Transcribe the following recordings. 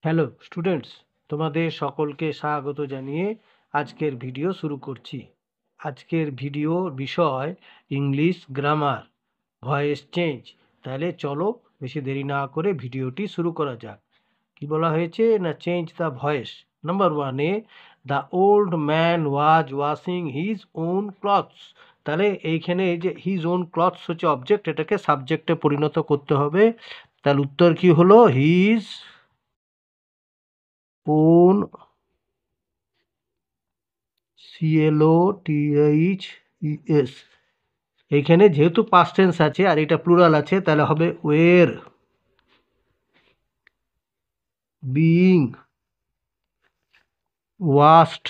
Hello students, তোমাদের সকলকে স্বাগত জানিয়ে আজকের ভিডিও শুরু করছি। আজকের ভিডিওর বিষয় ইংলিশ গ্রামার, ভয়েস চেঞ্জ। তাহলে চলো বেশি দেরি না করে ভিডিওটি শুরু করা যাক। কি বলা হয়েছে না, চেঞ্জ দ্য ভয়েস। নাম্বার ওয়ানে, the old man was washing his own clothes. তাহলে এইখানে এই যে হিজ ওন ক্লথস হচ্ছে অবজেক্ট, এটাকে সাবজেক্টে পরিণত করতে হবে। তাহলে উত্তর কি হলো? His own, CLOTHES। এইখানে যেহেতু পাস্ট টেন্স আছে আর এটা প্লুরাল আছে, তাহলে হবে ওয়ের বিইং ওয়াশড।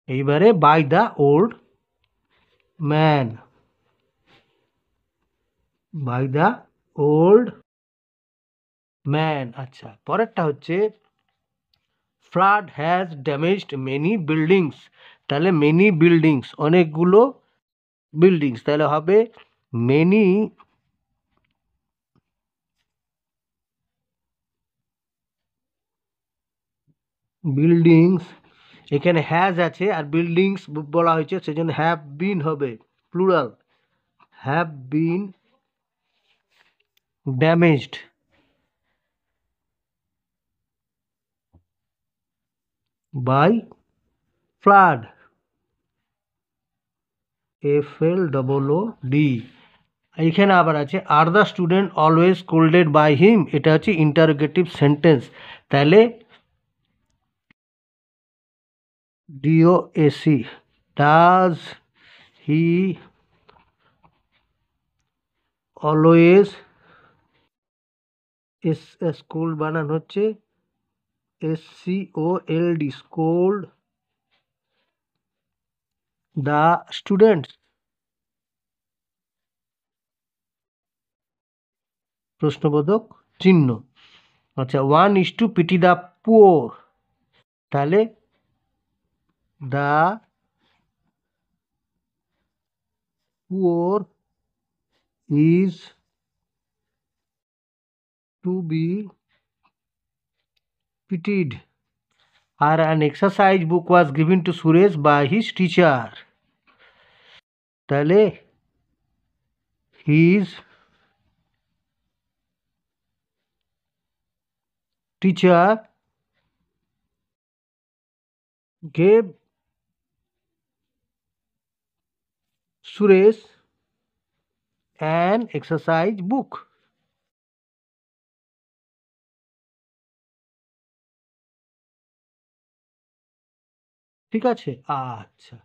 এইবারে by the old man, by the old man. আচ্ছা, পরেরটা হচ্ছে flood has damaged many buildings. তাহলে মেনি বিল্ডিংস, অনেকগুলো বিল্ডিংস, তাহলে হবে মেনি বিল্ডিংস। এখানে হ্যাজ আছে আর বিল্ডিংস বলা হয়েছে, সেজন্য হ্যাভ বিন হবে plural, have been damaged by flood, FLOOD। এইখানে আবার আছে আর the student always scolded by him, এটা হচ্ছে ইন্টারোগেটিভ সেন্টেন্স। তাহলে DOAC, does he always, scold বানান হচ্ছে SCOLD, স্কোল্ড দ্য স্টুডেন্টস, প্রশ্নবোধক চিহ্ন। আচ্ছা, 1 পিটি দ্য পুওর। তাহলে the poor is to be pitied. আর an exercise book was given to Suresh by his teacher. তাহলে his teacher gave Suresh an exercise book. ঠিক আছে, আচ্ছা।